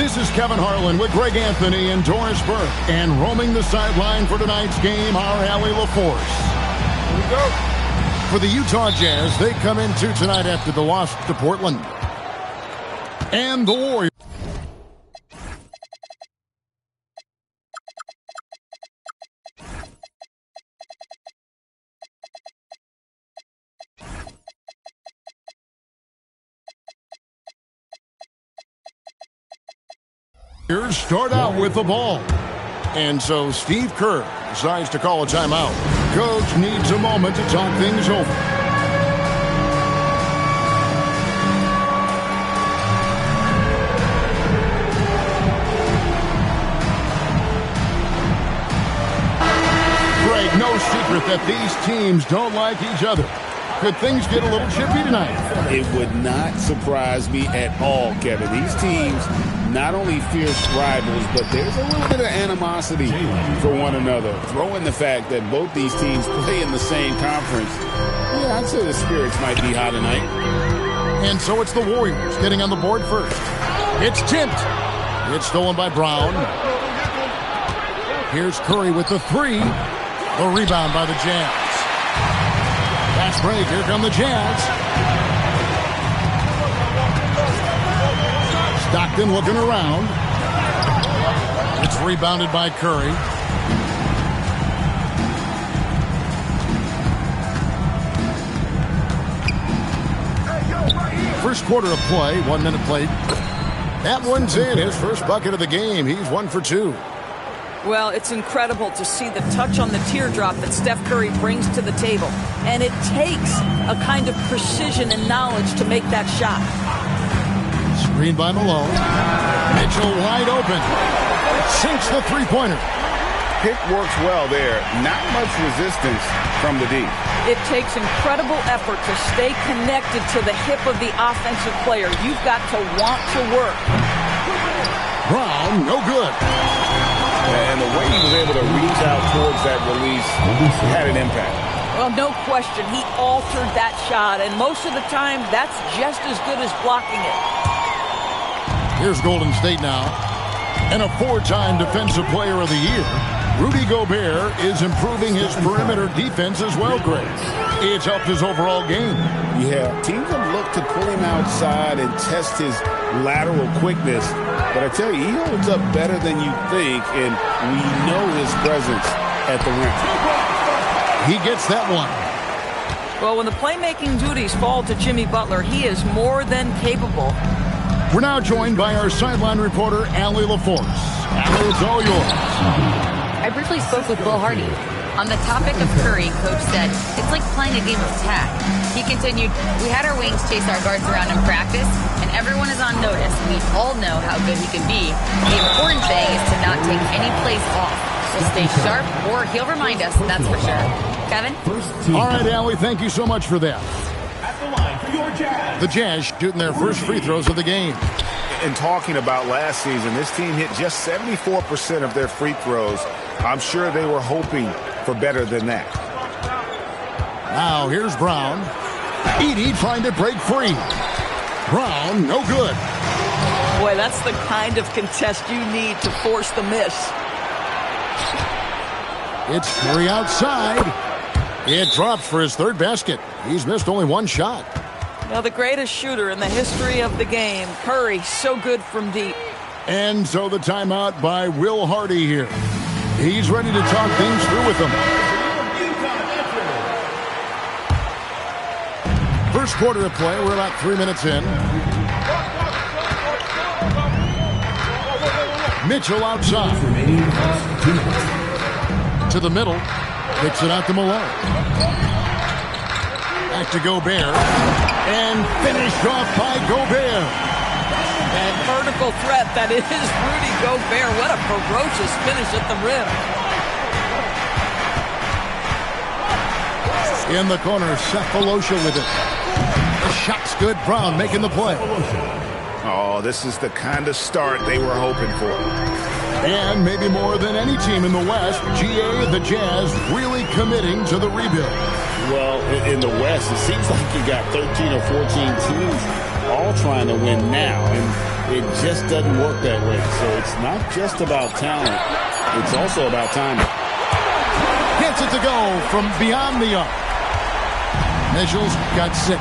This is Kevin Harlan with Greg Anthony and Doris Burke. And roaming the sideline for tonight's game, our Allie LaForce. Here we go. For the Utah Jazz, they come in tonight after the loss to Portland. And the Warriors. Start out with the ball. And so Steve Kerr decides to call a timeout. Coach needs a moment to talk things over. Greg, no secret that these teams don't like each other. Could things get a little chippy tonight? It would not surprise me at all, Kevin. These teams not only fierce rivals, but there's a little bit of animosity for one another. Throw in the fact that both these teams play in the same conference. Yeah, I'd say the spirits might be high tonight. And so it's the Warriors getting on the board first. It's tipped. It's stolen by Brown. Here's Curry with the three. The rebound by the Jazz. Fast break. Here come the Jazz. Stockton looking around. It's rebounded by Curry. First quarter of play, 1 minute played. That one's in. His first bucket of the game. He's 1 for 2. Well, it's incredible to see the touch on the teardrop that Steph Curry brings to the table. And it takes a kind of precision and knowledge to make that shot. Screen by Malone. Mitchell wide open. Sinks the three-pointer. Pick works well there. Not much resistance from the D. It takes incredible effort to stay connected to the hip of the offensive player. You've got to want to work. Brown, no good. And the way he was able to reach out towards that release had an impact. Well, no question. He altered that shot, and most of the time, that's just as good as blocking it. Here's Golden State now. And a 4-time Defensive Player of the Year, Rudy Gobert is improving his perimeter defense as well, Greg. It's helped his overall game. Yeah, teams have looked to pull him outside and test his lateral quickness. But I tell you, he holds up better than you think, and we know his presence at the rim. He gets that one. Well, when the playmaking duties fall to Jimmy Butler, he is more than capable. We're now joined by our sideline reporter, Allie LaForce. Allie, it's all yours. I briefly spoke with Will Hardy. On the topic of Curry, Coach said, it's like playing a game of tag. He continued, we had our wings chase our guards around in practice, and everyone is on notice. We all know how good he can be. The important thing is to not take any plays off. We'll stay sharp, or he'll remind us, that's for sure. Kevin? All right, Allie, thank you so much for that. At the line for your Jazz. The Jazz shooting their first free throws of the game. And talking about last season, this team hit just 74% of their free throws. I'm sure they were hoping for better than that. Now here's Brown. Edey trying to break free. Brown, no good. Boy, that's the kind of contest you need to force the miss. It's Curry outside. It drops for his third basket. He's missed only one shot. Now the greatest shooter in the history of the game, Curry, so good from deep. And so the timeout by Will Hardy here. He's ready to talk things through with them. First quarter of play, we're about 3 minutes in. Mitchell outside. To the middle. Kicks it out to Malone. Back to Gobert. And finished off by Gobert. And vertical threat, that is Rudy Gobert. What a ferocious finish at the rim. In the corner, Cephalosha with it. The shot's good. Brown making the play. Oh, this is the kind of start they were hoping for. And maybe more than any team in the West, GA, the Jazz, really committing to the rebuild. Well, in the West, it seems like you got 13 or 14 teams all trying to win now, and it just doesn't work that way. So it's not just about talent. It's also about timing. Gets it to go from beyond the arc. Mitchell's got 6.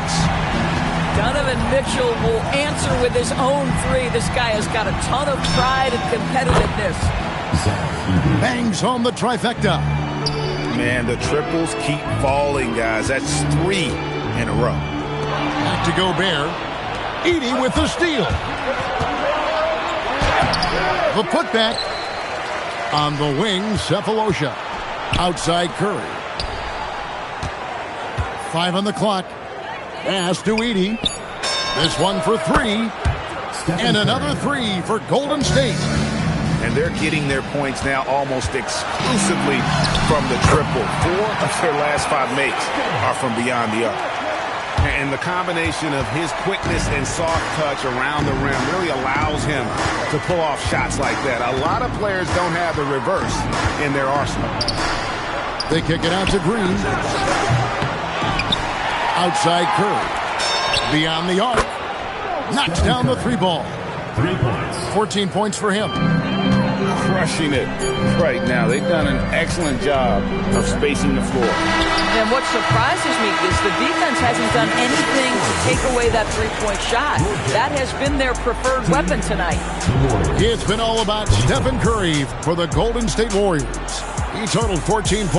Donovan Mitchell will answer with his own 3. This guy has got a ton of pride and competitiveness. Bangs home the trifecta. Man, the triples keep falling, guys. That's 3 in a row. Back to Gobert. Edey with the steal. The putback on the wing, Cephalosha. Outside Curry. 5 on the clock. Pass to Edey. This one for 3. And another 3 for Golden State. And they're getting their points now almost exclusively from the triple. 4 of their last 5 makes are from beyond the arc. And the combination of his quickness and soft touch around the rim really allows him to pull off shots like that. A lot of players don't have the reverse in their arsenal. They kick it out to Green. Outside Curry. Beyond the arc. Knocks down the 3 ball. 3 points. 14 points for him. Crushing it right now. They've done an excellent job of spacing the floor. And what surprises me is the defense hasn't done anything to take away that 3-point shot. That has been their preferred weapon tonight. It's been all about Stephen Curry for the Golden State Warriors. He totaled 14 points.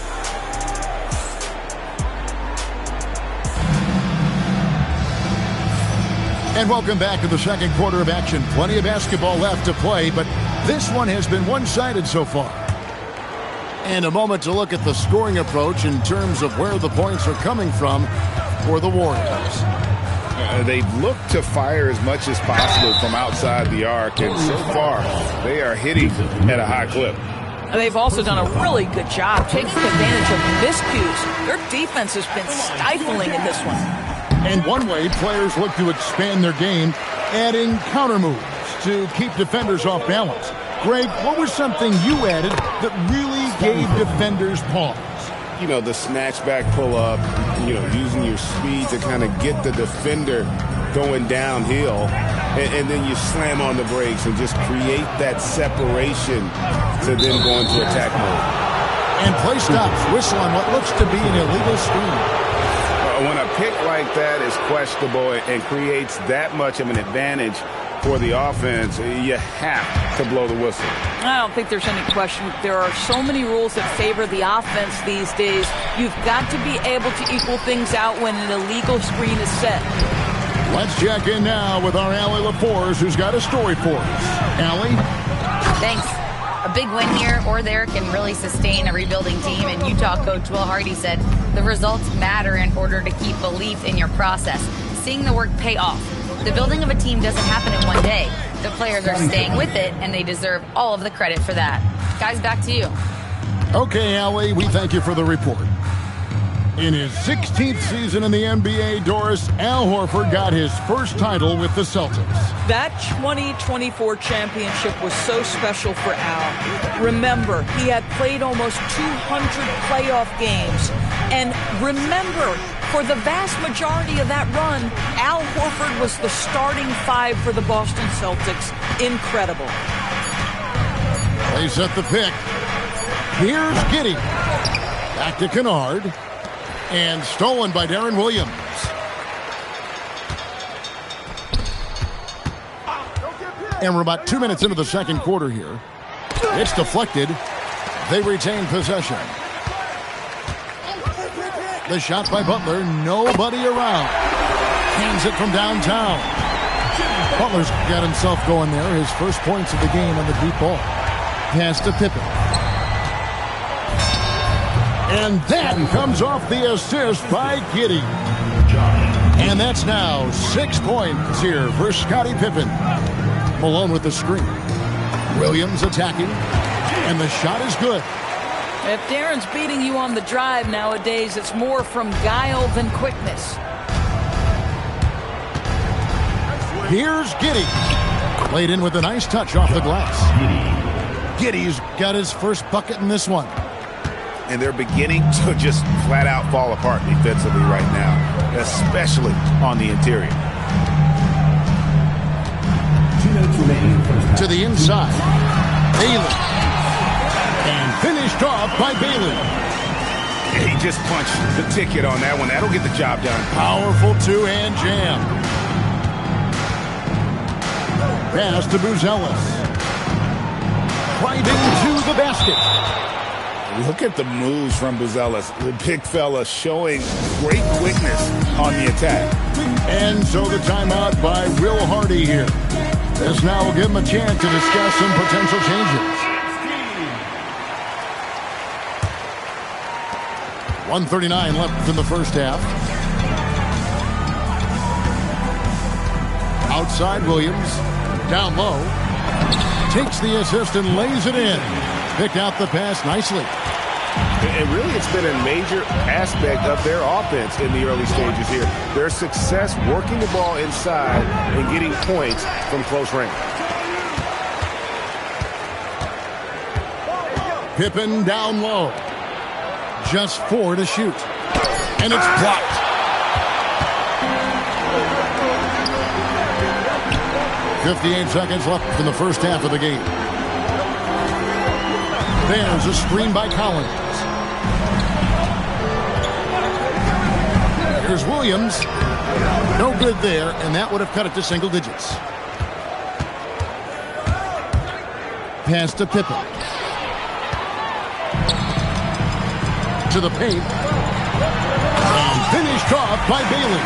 And welcome back to the second quarter of action. Plenty of basketball left to play, but this one has been one-sided so far. And a moment to look at the scoring approach in terms of where the points are coming from for the Warriors. They've looked to fire as much as possible from outside the arc, and so far they are hitting at a high clip. They've also done a really good job taking advantage of miscues. Their defense has been stifling in this one. And one way players look to expand their game, adding counter moves to keep defenders off balance. Greg, what was something you added that really gave defenders pause? You know, the snatch back pull up, using your speed to kind of get the defender going downhill, and then you slam on the brakes and just create that separation to then go into attack mode. And play stops, whistle on what looks to be an illegal screen. When a pick like that is questionable and creates that much of an advantage for the offense, you have to blow the whistle. I don't think there's any question. There are so many rules that favor the offense these days. You've got to be able to equal things out when an illegal screen is set. Let's check in now with our Allie LaForce, who's got a story for us. Allie? Thanks. A big win here or there can really sustain a rebuilding team, and Utah coach Will Hardy said the results matter in order to keep belief in your process. Seeing the work pay off. The building of a team doesn't happen in one day. The players are staying with it, and they deserve all of the credit for that. Guys, back to you. Okay, Allie, we thank you for the report. In his 16th season in the NBA, Doris, Al Horford got his first title with the Celtics. That 2024 championship was so special for Al. Remember, he had played almost 200 playoff games. And remember, for the vast majority of that run, Al Horford was the starting 5 for the Boston Celtics. Incredible. They set the pick. Here's Giddey. Back to Kennard. And stolen by Darren Williams. And we're about 2 minutes into the second quarter here. It's deflected. They retain possession. The shot by Butler. Nobody around. Hangs it from downtown. Butler's got himself going there. His first points of the game on the deep ball. Pass to Pippen. And that comes off the assist by Giddey. And that's now 6 points here for Scottie Pippen. Malone with the screen. Williams attacking. And the shot is good. If Darren's beating you on the drive nowadays, it's more from guile than quickness. Here's Giddey. Played in with a nice touch off the glass. Giddey's got his first bucket in this one. And they're beginning to just flat out fall apart defensively right now, especially on the interior. To the inside. Bailey. And finished off by Bailey. He just punched the ticket on that one. That'll get the job done. Powerful two-hand jam. Pass to Buzelis. Driving to the basket. Look at the moves from Buzelis. The big fella showing great quickness on the attack. And so the timeout by Will Hardy here. This now will give him a chance to discuss some potential changes. 1:39 left in the first half. Outside Williams. Down low. Takes the assist and lays it in. Picked out the pass nicely. And really, it's been a major aspect of their offense in the early stages here. Their success working the ball inside and getting points from close range. Pippen down low. Just 4 to shoot. And it's blocked. .58 seconds left in the first half of the game. There's a screen by Collins. Here's Williams. No good there, and that would have cut it to single digits. Pass to Pippen. To the paint. And finished off by Bailey.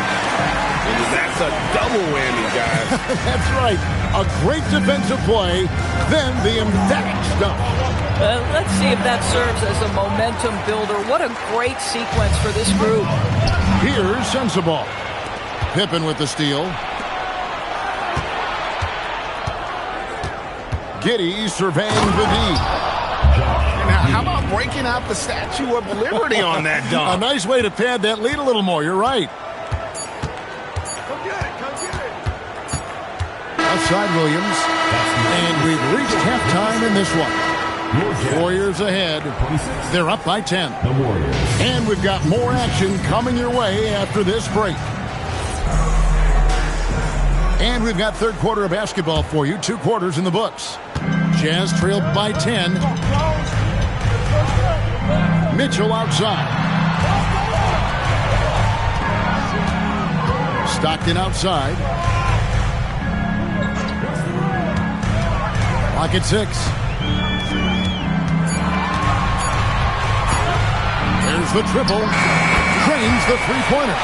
That's a double whammy, guys. That's right. A great defensive play, then the emphatic stuff. Let's see if that serves as a momentum builder. What a great sequence for this group. Here's Sensabaugh. Pippen with the steal. Giddey surveying the D. Now, how about breaking out the Statue of Liberty on that dunk? A nice way to pad that lead a little more. You're right. Outside Williams. And we've reached halftime in this one. Warriors ahead. They're up by 10. And we've got more action coming your way after this break. And we've got third quarter of basketball for you. 2 quarters in the books. Jazz trailed by 10. Mitchell outside. Stockton outside. Clock at 6. There's the triple. Drains the three-pointer.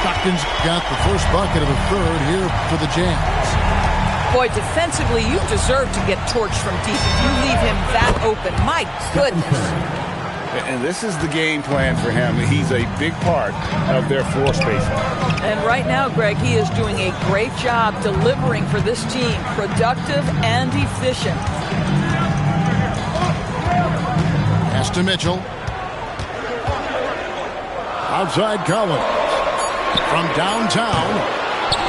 Stockton's got the first bucket of the third here for the Jazz. Boy, defensively, you deserve to get torched from deep if you leave him that open. My goodness. And this is the game plan for him. He's a big part of their floor spacing. And right now, Greg, he is doing a great job delivering for this team. Productive and efficient. Pass to Mitchell. Outside Collins. From downtown.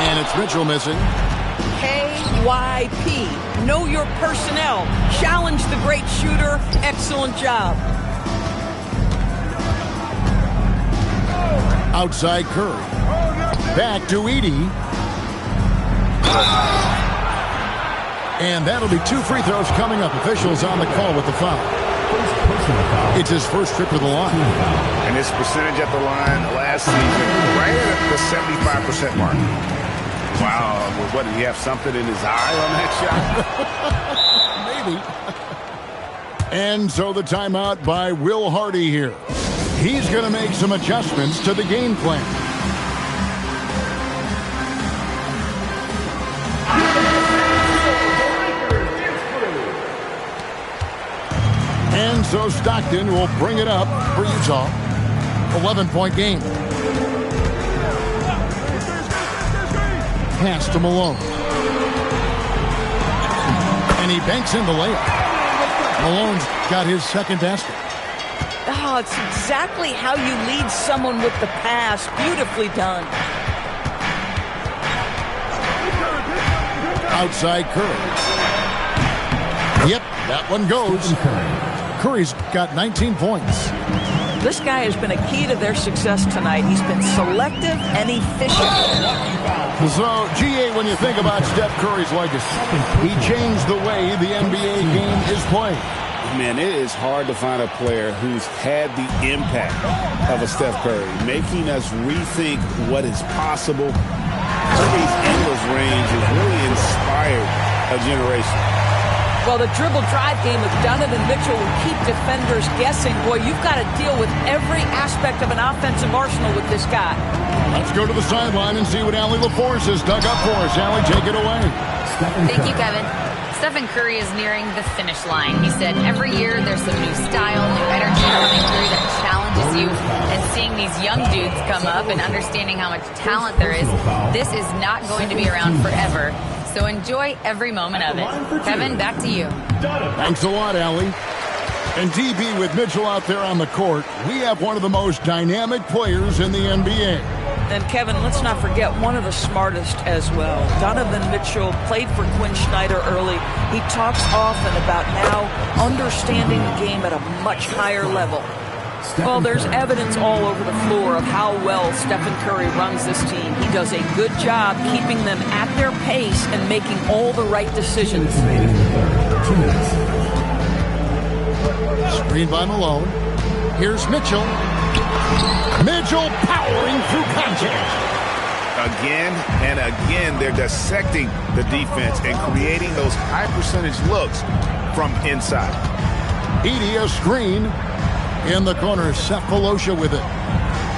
And it's Mitchell missing. KYP. Know your personnel. Challenge the great shooter. Excellent job. Outside Curry. Back to Edey. And that'll be 2 free throws coming up. Officials on the call with the foul. It's his first trip to the line. And his percentage at the line last season, right at the 75% mark. Wow, what, did he have something in his eye on that shot? Maybe. And so the timeout by Will Hardy here. He's going to make some adjustments to the game plan. And so Stockton will bring it up for Utah. 11-point game. Pass to Malone. And he banks in the layup. Malone's got his second basket. Oh, it's exactly how you lead someone with the pass. Beautifully done. Outside Curry. Yep, that one goes. Curry's got 19 points. This guy has been a key to their success tonight. He's been selective and efficient. So, GA, when you think about Steph Curry's legacy, he changed the way the NBA game is played. Man, it is hard to find a player who's had the impact of a Steph Curry, making us rethink what is possible. Curry's endless range has really inspired a generation. Well, the dribble drive game of Donovan Mitchell will keep defenders guessing. Boy, you've got to deal with every aspect of an offensive arsenal with this guy. Let's go to the sideline and see what Allie LaForce has dug up for us. Allie, take it away. Thank you, Kevin. Stephen Curry is nearing the finish line. He said every year there's some new style, new energy coming through that challenges you. And seeing these young dudes come up and understanding how much talent there is, this is not going to be around forever. So enjoy every moment of it. Kevin, back to you. Thanks a lot, Allie. And DB, with Mitchell out there on the court, we have one of the most dynamic players in the NBA. And Kevin, let's not forget one of the smartest as well. Donovan Mitchell played for Quinn Snyder early. He talks often about now understanding the game at a much higher level. Well, there's evidence all over the floor of how well Stephen Curry runs this team. He does a good job keeping them at their pace and making all the right decisions. Screen by Malone. Here's Mitchell. Mitchell powering through contact. Again and again, they're dissecting the defense and creating those high percentage looks from inside. Edie, a screen. In the corner, Cephalosha with it.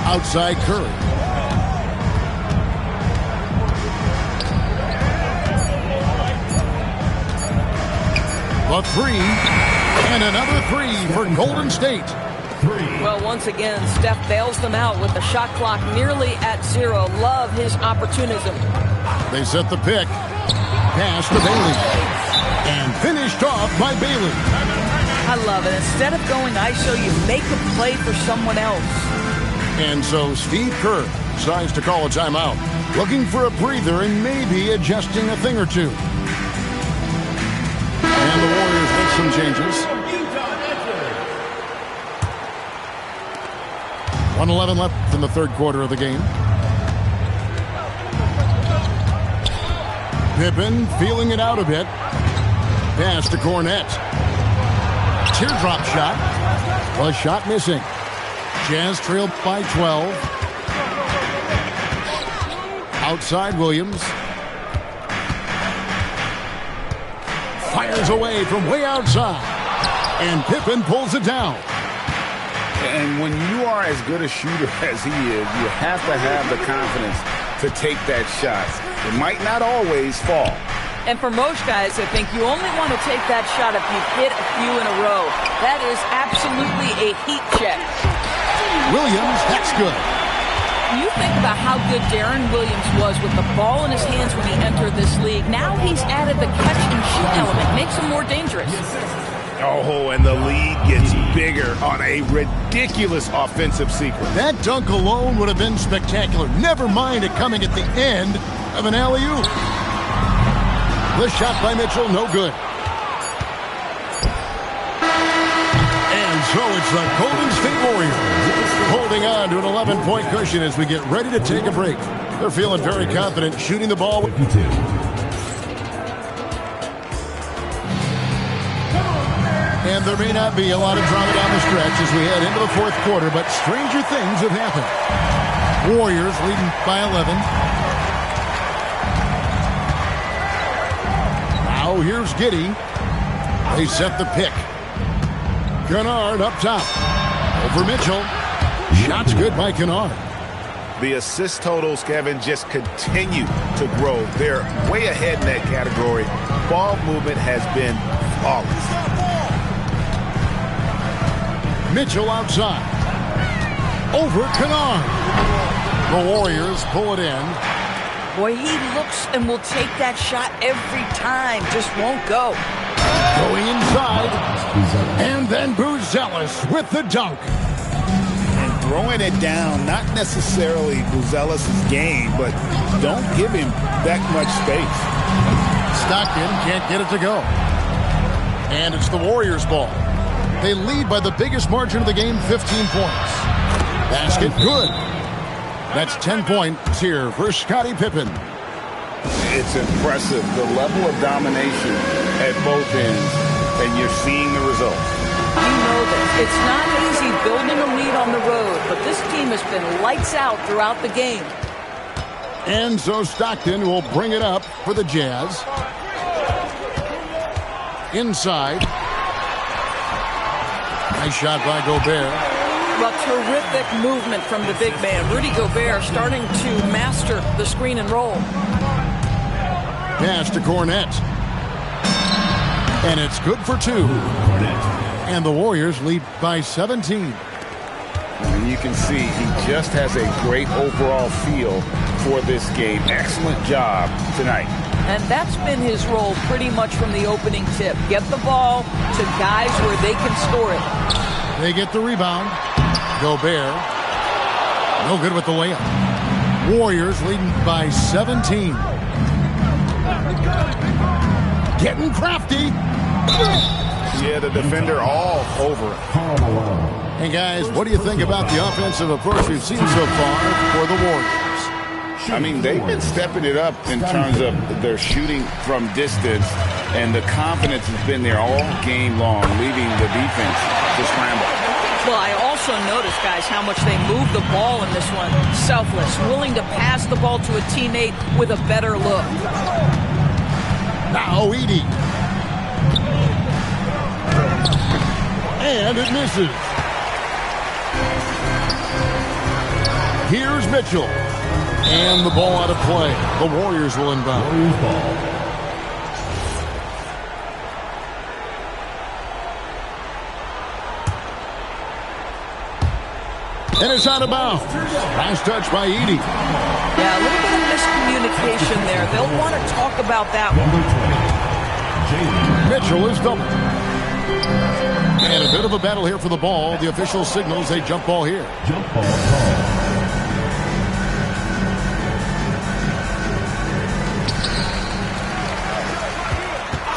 Outside Curry. The three. And another three for Golden State. Well, once again, Steph bails them out with the shot clock nearly at zero. Love his opportunism. They set the pick. Pass to Bailey. And finished off by Bailey. I love it. Instead of going ISO, you make a play for someone else. And so Steve Kerr decides to call a timeout, looking for a breather and maybe adjusting a thing or two. And the Warriors make some changes. 1:11 left in the third quarter of the game. Pippen feeling it out a bit. Pass to Cornette. Teardrop shot. Well, shot missing. Jazz trailed by 12. Outside Williams. Fires away from way outside. And Pippen pulls it down. And when you are as good a shooter as he is, you have to have the confidence to take that shot. It might not always fall. And for most guys, I think you only want to take that shot if you've hit a few in a row. That is absolutely a heat check. Williams, that's good. You think about how good Deron Williams was with the ball in his hands when he entered this league. Now he's added the catch and shoot element. Makes him more dangerous. Oh, and the lead gets bigger on a ridiculous offensive sequence. That dunk alone would have been spectacular. Never mind it coming at the end of an alley-oop. The shot by Mitchell, no good. And so it's the Golden State Warriors holding on to an 11-point cushion as we get ready to take a break. They're feeling very confident shooting the ball. And there may not be a lot of drama down the stretch as we head into the fourth quarter, but stranger things have happened. Warriors leading by 11. Now here's Giddey. They set the pick. Kennard up top. Over Mitchell. Shots good by Kennard. The assist totals, Kevin, just continue to grow. They're way ahead in that category. Ball movement has been flawless. Mitchell outside. Over Kennard. The Warriors pull it in. Boy, he looks and will take that shot every time. Just won't go. Going inside. And then Buzelis with the dunk. And throwing it down, not necessarily Buzelis' game, but don't give him that much space. Stockton can't get it to go. And it's the Warriors' ball. They lead by the biggest margin of the game, 15 points. Basket, good. That's 10 points here for Scottie Pippen. It's impressive, the level of domination at both ends, and you're seeing the results. You know that it's not easy building a lead on the road, but this team has been lights out throughout the game. And so Stockton will bring it up for the Jazz. Inside. Nice shot by Gobert. Well, terrific movement from the big man. Rudy Gobert starting to master the screen and roll. Pass to Cornette. And it's good for 2. And the Warriors lead by 17. And you can see he just has a great overall feel for this game. Excellent job tonight. And that's been his role pretty much from the opening tip. Get the ball to guys where they can score it. They get the rebound. Gobert. No good with the layup. Warriors leading by 17. Getting crafty. Yeah, the defender all over it. Hey, guys, what do you think about the offensive approach we've seen so far for the Warriors? I mean, they've been stepping it up in terms of their shooting from distance, and the confidence has been there all game long, leaving the defense to scramble. Well, I also noticed, guys, how much they move the ball in this one. Selfless, willing to pass the ball to a teammate with a better look. Now Edey. And it misses. Here's Mitchell. And the ball out of play. The Warriors will inbound. And it's out of bounds. Last touch by Edey. Yeah, a little bit of miscommunication there. They'll want to talk about that one. Mitchell is doubled. And a bit of a battle here for the ball. The official signals a jump ball here. Jump ball call.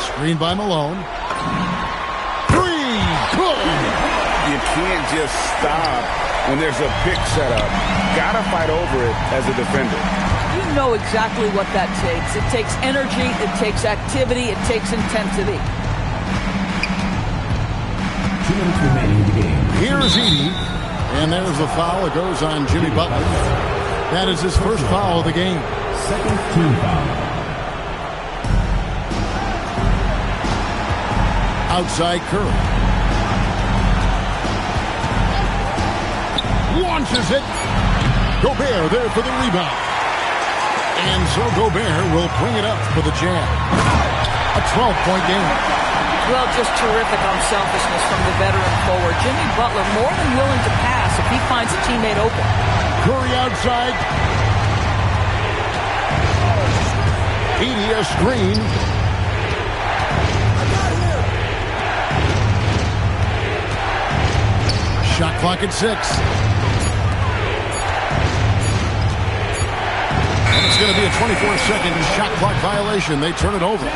Screen by Malone. 3. Good. You can't just stop when there's a pick set up. Got to fight over it as a defender. You know exactly what that takes. It takes energy, it takes activity, it takes intensity. 2 minutes remaining in the game. Here's Edey. And there's the foul. It goes on Jimmy Butler. That is his first foul of the game. Second team foul. Outside Curry. Launches it. Gobert there for the rebound. And so Gobert will bring it up for the Jazz. A 12-point game. Well, just terrific unselfishness from the veteran forward. Jimmy Butler more than willing to pass if he finds a teammate open. Curry outside. Edey a screen. Shot clock at 6. And it's going to be a 24-second shot clock violation. They turn it over.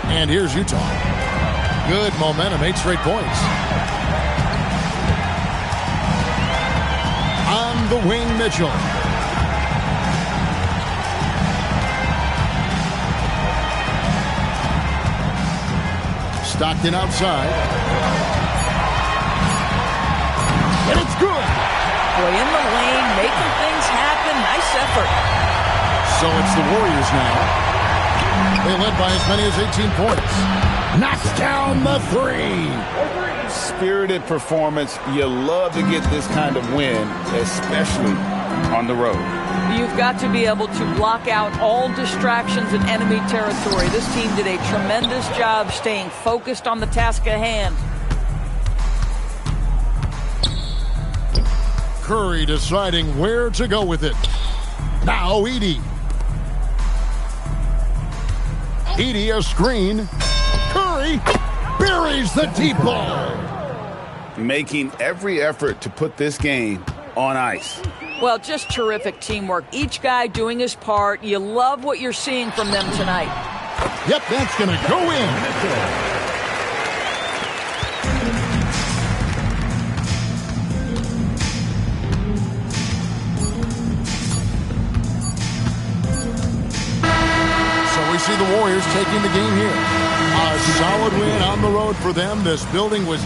And here's Utah. Good momentum, 8 straight points. On the wing, Mitchell. Stockton outside. And it's good. Boy, in the lane, making things happen. Nice effort. So it's the Warriors now. They led by as many as 18 points. Knocks down the 3. Spirited performance. You love to get this kind of win, especially on the road. You've got to be able to block out all distractions in enemy territory. This team did a tremendous job staying focused on the task at hand. Curry deciding where to go with it. Now Edey. Edey a screen. Curry buries the deep ball. Making every effort to put this game on ice. Well, just terrific teamwork. Each guy doing his part. You love what you're seeing from them tonight. Yep, that's going to go in. So we see the Warriors taking the game here. A solid win on the road for them. This building was